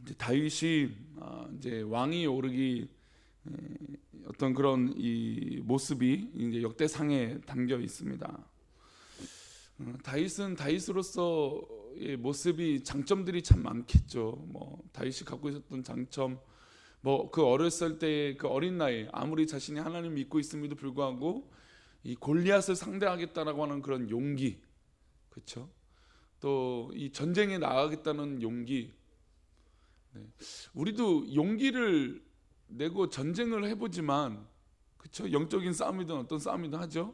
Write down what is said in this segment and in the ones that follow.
이제 다윗이 이제 왕이 오르기 어떤 그런 이 모습이 이제 역대상에 담겨 있습니다. 다윗은 다윗으로서의 모습이 장점들이 참 많겠죠. 뭐 다윗이 갖고 있었던 장점, 뭐 그 어렸을 때 그 어린 나이, 아무리 자신이 하나님을 믿고 있음에도 불구하고 이 골리앗을 상대하겠다라고 하는 그런 용기, 그렇죠? 또 이 전쟁에 나가겠다는 용기. 우리도 용기를 내고 전쟁을 해보지만, 그렇죠? 영적인 싸움이든 어떤 싸움이든 하죠.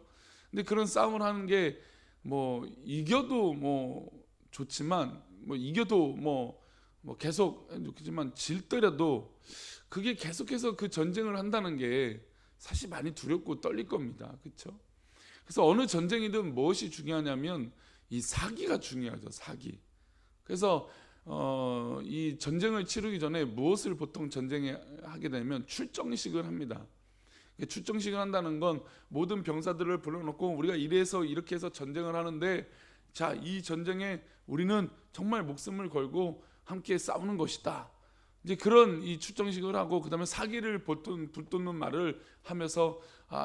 근데 그런 싸움을 하는 게 뭐 이겨도 뭐 좋지만, 뭐 이겨도 뭐 계속 좋겠지만 질더라도 그게 계속해서 그 전쟁을 한다는 게 사실 많이 두렵고 떨릴 겁니다. 그렇죠? 그래서 어느 전쟁이든 무엇이 중요하냐면 이 사기가 중요하죠. 사기. 그래서 이 전쟁을 치르기 전에 무엇을 보통 전쟁에 하게 되면 출정식을 합니다. 출정식을 한다는 건 모든 병사들을 불러놓고 우리가 이래서 이렇게 해서 전쟁을 하는데, 자, 이 전쟁에 우리는 정말 목숨을 걸고 함께 싸우는 것이다. 이제 그런 이 출정식을 하고, 그다음에 사기를 붙돋는 말을 하면서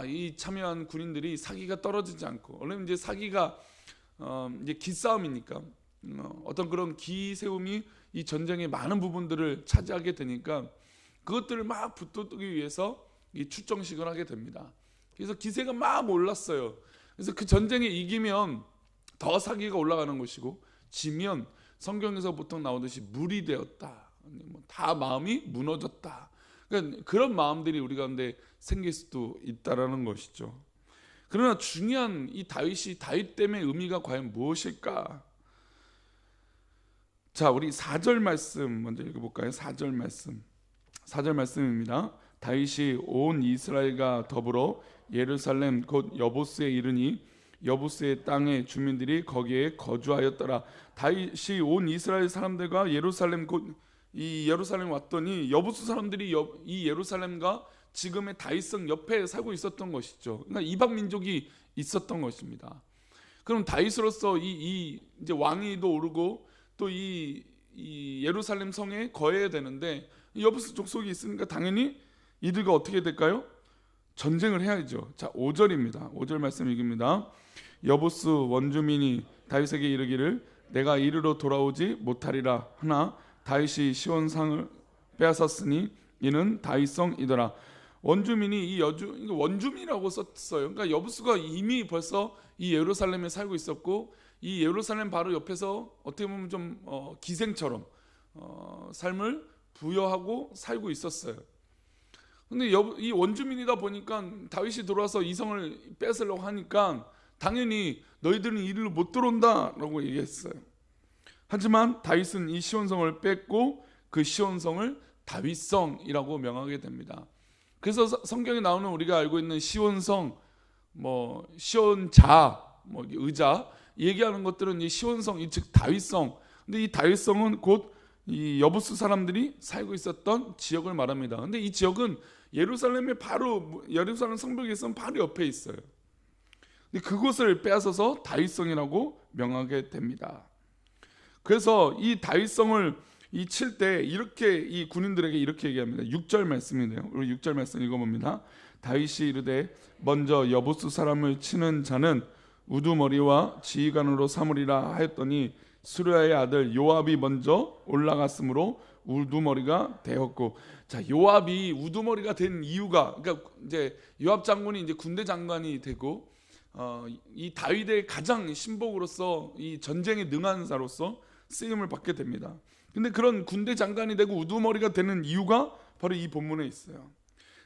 이 참여한 군인들이 사기가 떨어지지 않고, 원래 이제 사기가 이제 기싸움이니까 어떤 그런 기세움이 이 전쟁의 많은 부분들을 차지하게 되니까 그것들을 막 붙돋기 위해서 이 출정식을 하게 됩니다. 그래서 기세가 막 올랐어요. 그래서 그 전쟁에 이기면 더 사기가 올라가는 것이고, 지면 성경에서 보통 나오듯이 물이 되었다, 다 마음이 무너졌다. 그러니까 그런 마음들이 우리 가운데 생길 수도 있다라는 것이죠. 그러나 중요한 이 다윗 때문에 의미가 과연 무엇일까? 자, 우리 4절 말씀 먼저 읽어볼까요? 4절 말씀입니다. 다윗이 온 이스라엘과 더불어 예루살렘 곧 여보스에 이르니 여보스의 땅의 주민들이 거기에 거주하였더라. 다윗이 온 이스라엘 사람들과 예루살렘 곧 이 예루살렘 왔더니 여보스 사람들이 이 예루살렘과 지금의 다윗성 옆에 살고 있었던 것이죠. 그러니까 이방 민족이 있었던 것입니다. 그럼 다윗으로서 이 이제 왕위도 오르고 또 이 예루살렘 성에 거해야 되는데, 여보스 족속이 있으니까 당연히 이들과 어떻게 될까요? 전쟁을 해야죠. 자, 5절입니다. 5절 말씀 읽습니다. 여보스 원주민이 다윗에게 이르기를 내가 이리로 돌아오지 못하리라 하나 다윗이 시온상을 빼앗았으니 이는 다윗성이더라. 원주민이 이 원주민이라고 썼어요. 그러니까 여보스가 이미 벌써 이 예루살렘에 살고 있었고, 이 예루살렘 바로 옆에서 어떻게 보면 좀 기생처럼 삶을 부여하고 살고 있었어요. 근데 이 원주민이다 보니까 다윗이 돌아와서 이 성을 뺏으려고 하니까 당연히 너희들은 이리로 못 들어온다라고 얘기했어요. 하지만 다윗은 이 시온성을 뺏고 그 시온성을 다윗성이라고 명하게 됩니다. 그래서 성경에 나오는 우리가 알고 있는 시온성, 뭐 시온자, 뭐 의자 얘기하는 것들은 이 시온성, 즉 다윗성. 근데 이 다윗성은 곧 이 여부스 사람들이 살고 있었던 지역을 말합니다. 근데 이 지역은 예루살렘의 바로 예루살렘 성벽에 있으면 바로 옆에 있어요. 근데 그곳을 빼앗아서 다윗성이라고 명하게 됩니다. 그래서 이 다윗성을 칠 때 이렇게 이 군인들에게 이렇게 얘기합니다. 6절 말씀이네요. 우리 6절 말씀 읽어봅니다. 다윗이 이르되 먼저 여부스 사람을 치는 자는 우두머리와 지휘관으로 삼으리라 하였더니 수르야의 아들 요압이 먼저 올라갔으므로 우두머리가 되었고, 자, 요압이 우두머리가 된 이유가, 그러니까 이제 요압 장군이 이제 군대 장관이 되고 이 다윗의 가장 신복으로서 이 전쟁에 능한 자로서 쓰임을 받게 됩니다. 근데 그런 군대 장관이 되고 우두머리가 되는 이유가 바로 이 본문에 있어요.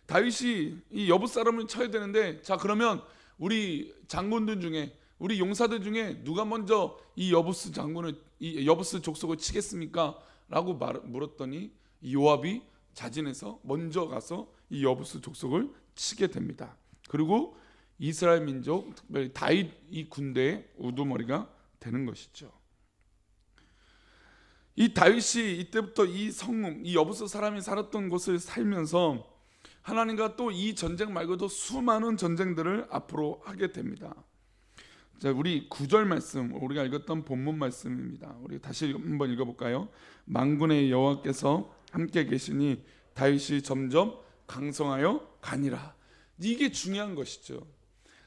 다윗이 이 여부스 사람을 쳐야 되는데, 자, 그러면 우리 장군들 중에, 우리 용사들 중에 누가 먼저 이 여부스 장군을, 이 여부스 족속을 치겠습니까? 라고 물었더니 이 요압이 자진해서 먼저 가서 이 여부스 족속을 치게 됩니다. 그리고 이스라엘 민족, 특별히 다윗 이 군대의 우두머리가 되는 것이죠. 이 다윗이 이때부터 이 여부스 사람이 살았던 곳을 살면서 하나님과 또 이 전쟁 말고도 수많은 전쟁들을 앞으로 하게 됩니다. 자, 우리 9절 말씀, 우리가 읽었던 본문 말씀입니다. 우리 다시 한번 읽어볼까요? 만군의 여호와께서 함께 계시니 다윗이 점점 강성하여 가니라. 이게 중요한 것이죠.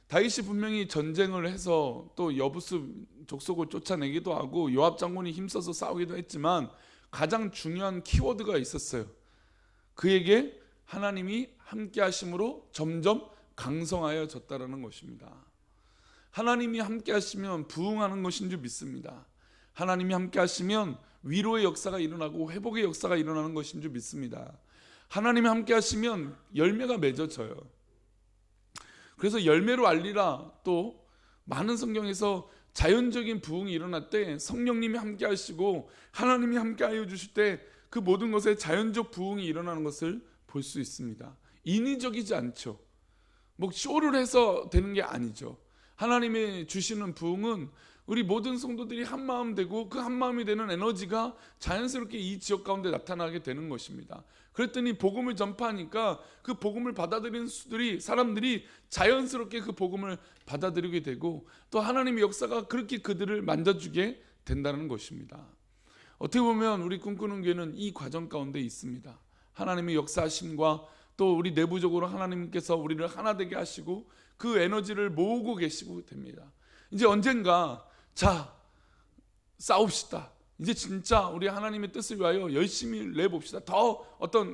다윗이 분명히 전쟁을 해서 또 여부스 족속을 쫓아내기도 하고 요압 장군이 힘써서 싸우기도 했지만 가장 중요한 키워드가 있었어요. 그에게 하나님이 함께 하심으로 점점 강성하여졌다라는 것입니다. 하나님이 함께 하시면 부흥하는 것인 줄 믿습니다. 하나님이 함께 하시면 위로의 역사가 일어나고 회복의 역사가 일어나는 것인 줄 믿습니다. 하나님이 함께 하시면 열매가 맺어져요. 그래서 열매로 알리라, 또 많은 성경에서 자연적인 부흥이 일어날 때 성령님이 함께 하시고 하나님이 함께 하여 주실 때 그 모든 것에 자연적 부흥이 일어나는 것을 볼 수 있습니다. 인위적이지 않죠. 뭐 쇼를 해서 되는 게 아니죠. 하나님이 주시는 부흥은 우리 모든 성도들이 한마음 되고 그 한마음이 되는 에너지가 자연스럽게 이 지역 가운데 나타나게 되는 것입니다. 그랬더니 복음을 전파하니까 그 복음을 받아들이는 사람들이 자연스럽게 그 복음을 받아들이게 되고 또 하나님의 역사가 그렇게 그들을 만져주게 된다는 것입니다. 어떻게 보면 우리 꿈꾸는 교회는 이 과정 가운데 있습니다. 하나님의 역사하심과 또 우리 내부적으로 하나님께서 우리를 하나 되게 하시고 그 에너지를 모으고 계시고 됩니다. 이제 언젠가 자 싸웁시다. 이제 진짜 우리 하나님의 뜻을 위하여 열심히 내봅시다. 더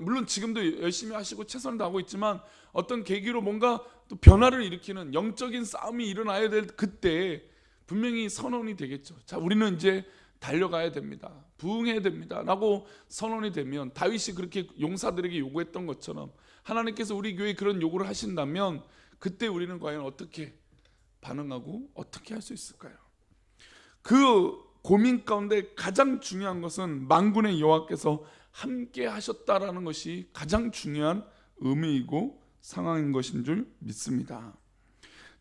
물론 지금도 열심히 하시고 최선을 다하고 있지만 어떤 계기로 뭔가 또 변화를 일으키는 영적인 싸움이 일어나야 될 그때 분명히 선언이 되겠죠. 자, 우리는 이제 달려가야 됩니다. 부흥해야 됩니다. 라고 선언이 되면 다윗이 그렇게 용사들에게 요구했던 것처럼 하나님께서 우리 교회에 그런 요구를 하신다면 그때 우리는 과연 어떻게 반응하고 어떻게 할 수 있을까요? 그 고민 가운데 가장 중요한 것은 만군의 여호와께서 함께 하셨다라는 것이 가장 중요한 의미이고 상황인 것인 줄 믿습니다.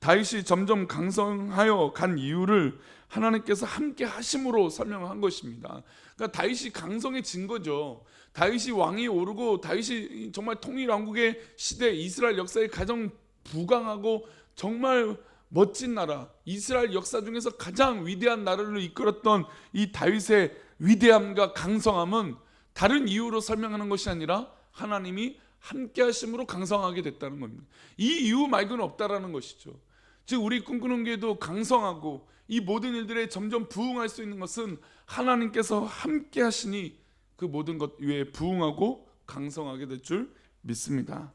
다윗이 점점 강성하여 간 이유를 하나님께서 함께 하심으로 설명한 것입니다. 그러니까 다윗이 강성해진 거죠. 다윗이 왕이 오르고 다윗이 정말 통일왕국의 시대 이스라엘 역사의 가장 부강하고 정말 멋진 나라, 이스라엘 역사 중에서 가장 위대한 나라를 이끌었던 이 다윗의 위대함과 강성함은 다른 이유로 설명하는 것이 아니라 하나님이 함께 하심으로 강성하게 됐다는 겁니다. 이 이유 말고는 없다라는 것이죠. 즉 우리 꿈꾸는 교회도 강성하고 이 모든 일들에 점점 부흥할 수 있는 것은 하나님께서 함께 하시니 그 모든 것 위에 부흥하고 강성하게 될 줄 믿습니다.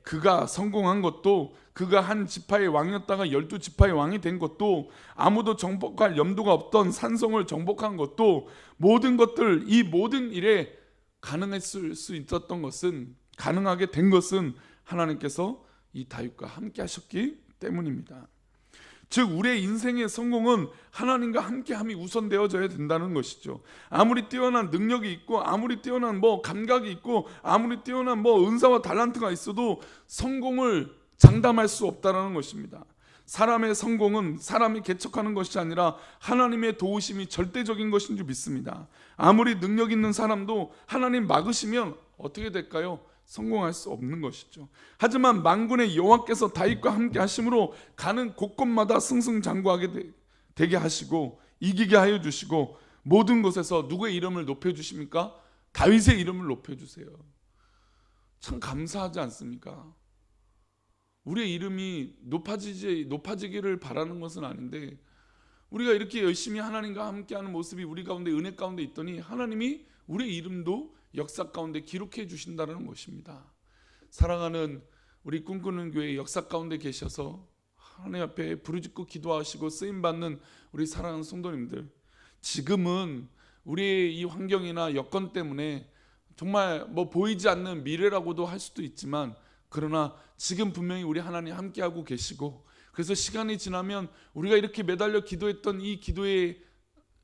그가 성공한 것도, 그가 한 지파의 왕이었다가 12지파의 왕이 된 것도, 아무도 정복할 염두가 없던 산성을 정복한 것도, 모든 것들, 이 모든 일에 가능했을 수 있었던 것은, 가능하게 된 것은 하나님께서 이 다윗과 함께 하셨기 때문입니다. 즉 우리의 인생의 성공은 하나님과 함께함이 우선되어져야 된다는 것이죠. 아무리 뛰어난 능력이 있고 아무리 뛰어난 감각이 있고 아무리 뛰어난 은사와 달란트가 있어도 성공을 장담할 수 없다는 것입니다. 사람의 성공은 사람이 개척하는 것이 아니라 하나님의 도우심이 절대적인 것인 줄 믿습니다. 아무리 능력 있는 사람도 하나님 막으시면 어떻게 될까요? 성공할 수 없는 것이죠. 하지만 만군의 여호와께서 다윗과 함께 하심으로 가는 곳곳마다 승승장구하게 되게 하시고 이기게 하여 주시고 모든 곳에서 누구의 이름을 높여주십니까? 다윗의 이름을 높여주세요. 참 감사하지 않습니까? 우리의 이름이 높아지기를 바라는 것은 아닌데 우리가 이렇게 열심히 하나님과 함께하는 모습이 우리 가운데 은혜 가운데 있더니 하나님이 우리의 이름도 역사 가운데 기록해 주신다는 것입니다. 사랑하는 우리 꿈꾸는 교회 역사 가운데 계셔서 하나님 앞에 부르짖고 기도하시고 쓰임받는 우리 사랑하는 성도님들, 지금은 우리의 이 환경이나 여건 때문에 정말 보이지 않는 미래라고도 할 수도 있지만 그러나 지금 분명히 우리 하나님 함께하고 계시고 그래서 시간이 지나면 우리가 이렇게 매달려 기도했던 이 기도의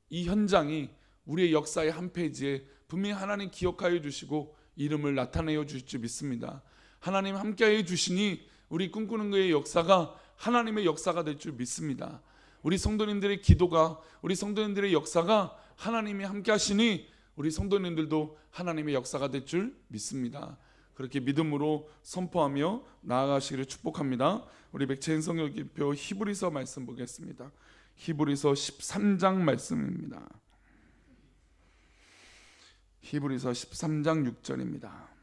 이 현장이 우리의 역사의 한 페이지에 분명히 하나님 기억하여 주시고 이름을 나타내어 주실 줄 믿습니다. 하나님 함께하여 주시니 우리 꿈꾸는 교회의 역사가 하나님의 역사가 될 줄 믿습니다. 우리 성도님들의 기도가, 우리 성도님들의 역사가 하나님이 함께하시니 우리 성도님들도 하나님의 역사가 될 줄 믿습니다. 그렇게 믿음으로 선포하며 나아가시기를 축복합니다. 우리 맥체인 성경기표 히브리서 말씀 보겠습니다. 히브리서 13장 말씀입니다. 히브리서 13장 6절입니다.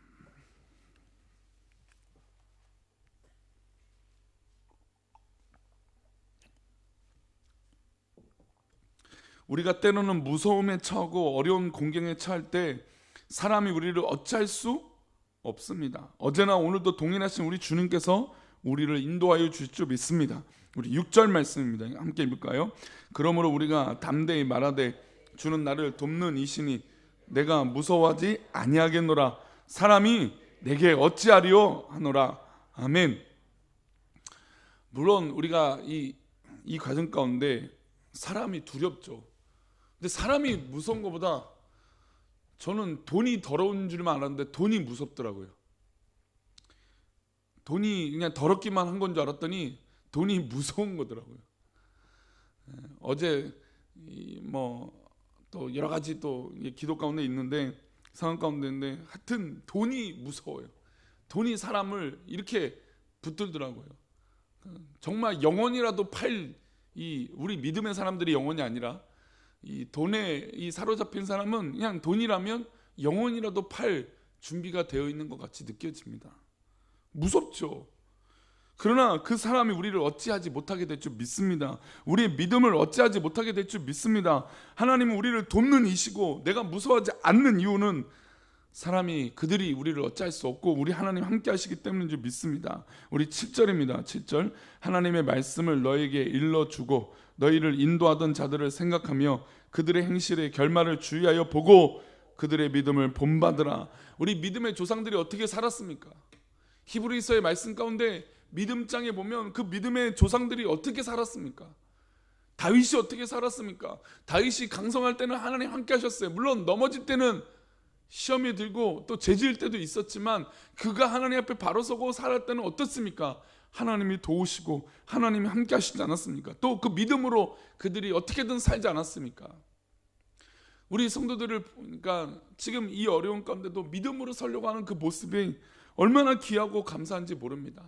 우리가 때로는 무서움에 처하고 어려운 공경에 처할 때 사람이 우리를 어찌할 수 없습니다. 어제나 오늘도 동일하신 우리 주님께서 우리를 인도하여 주실 줄 믿습니다. 우리 6절 말씀입니다. 함께 읽을까요? 그러므로 우리가 담대히 말하되 주는 나를 돕는 이시니 내가 무서워하지 아니하겠노라. 사람이 내게 어찌하리요 하노라. 아멘. 물론 우리가 이 과정 가운데 사람이 두렵죠. 근데 사람이 무서운 것보다 저는 돈이 더러운 줄만 알았는데 돈이 무섭더라고요. 돈이 그냥 더럽기만 한 건 줄 알았더니 돈이 무서운 거더라고요. 어제 또 여러 가지 또 기도 가운데 있는데 상황 가운데 있는데 하여튼 돈이 무서워요. 돈이 사람을 이렇게 붙들더라고요. 정말 영혼이라도 팔 우리 믿음의 사람들이 영혼이 아니라 이 돈에 사로잡힌 사람은 그냥 돈이라면 영혼이라도 팔 준비가 되어 있는 것 같이 느껴집니다. 무섭죠. 그러나 그 사람이 우리를 어찌하지 못하게 될 줄 믿습니다. 우리의 믿음을 어찌하지 못하게 될 줄 믿습니다. 하나님은 우리를 돕는 이시고 내가 무서워하지 않는 이유는 그들이 우리를 어찌할 수 없고 우리 하나님 함께 하시기 때문인 줄 믿습니다. 우리 7절입니다. 7절 하나님의 말씀을 너에게 일러주고 너희를 인도하던 자들을 생각하며 그들의 행실의 결말을 주의하여 보고 그들의 믿음을 본받으라. 우리 믿음의 조상들이 어떻게 살았습니까? 히브리서의 말씀 가운데 믿음장에 보면 그 믿음의 조상들이 어떻게 살았습니까? 다윗이 어떻게 살았습니까? 다윗이 강성할 때는 하나님 함께 하셨어요. 물론 넘어질 때는 시험이 들고 또 죄지을 때도 있었지만 그가 하나님 앞에 바로 서고 살할 때는 어떻습니까? 하나님이 도우시고 하나님이 함께 하시지 않았습니까? 또 그 믿음으로 그들이 어떻게든 살지 않았습니까? 우리 성도들을 보니까 지금 이 어려운 가운데도 믿음으로 살려고 하는 그 모습이 얼마나 귀하고 감사한지 모릅니다.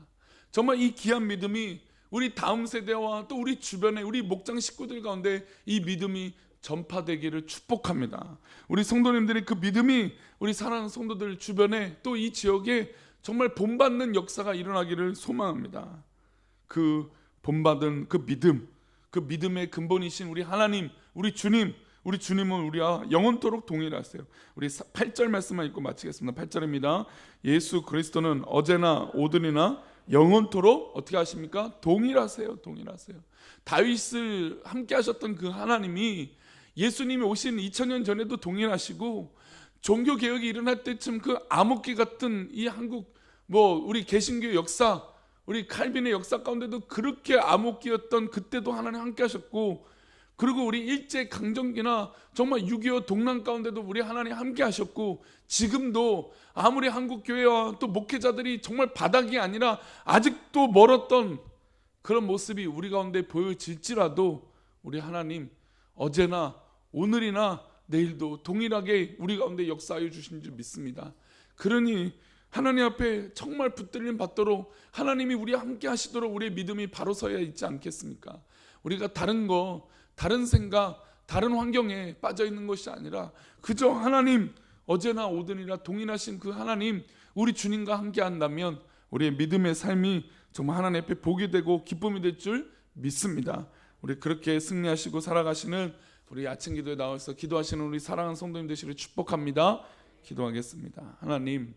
정말 이 귀한 믿음이 우리 다음 세대와 또 우리 주변에 우리 목장 식구들 가운데 이 믿음이 전파되기를 축복합니다. 우리 성도님들이 그 믿음이 우리 사랑하는 성도들 주변에 또 이 지역에 정말 본받는 역사가 일어나기를 소망합니다. 그 본받은 그 믿음, 그 믿음의 근본이신 우리 하나님, 우리 주님은 우리와 영원토록 동일하세요. 우리 8절 말씀만 읽고 마치겠습니다. 8절입니다. 예수 그리스도는 어제나 오늘이나 영원토록 어떻게 하십니까? 동일하세요. 다윗을 함께 하셨던 그 하나님이 예수님이 오신 2000년 전에도 동일하시고 종교개혁이 일어날 때쯤 그 암흑기 같은 이 한국 우리 개신교 역사, 우리 칼빈의 역사 가운데도 그렇게 암흑기였던 그때도 하나님 함께 하셨고, 그리고 우리 일제 강점기나 정말 6.25 동란 가운데도 우리 하나님 함께 하셨고, 지금도 아무리 한국 교회와 또 목회자들이 정말 바닥이 아니라 아직도 멀었던 그런 모습이 우리 가운데 보여질지라도 우리 하나님 어제나 오늘이나 내일도 동일하게 우리 가운데 역사하여 주신 줄 믿습니다. 그러니 하나님 앞에 정말 붙들림 받도록 하나님이 우리와 함께 하시도록 우리의 믿음이 바로 서야 있지 않겠습니까? 우리가 다른 생각, 다른 환경에 빠져 있는 것이 아니라 그저 하나님 어제나 오늘이나 동일하신 그 하나님 우리 주님과 함께 한다면 우리의 믿음의 삶이 정말 하나님 앞에 복이 되고 기쁨이 될 줄 믿습니다. 우리 그렇게 승리하시고 살아가시는 우리 아침 기도에 나와서 기도하시는 우리 사랑하는 성도님 되시기를 축복합니다. 기도하겠습니다. 하나님,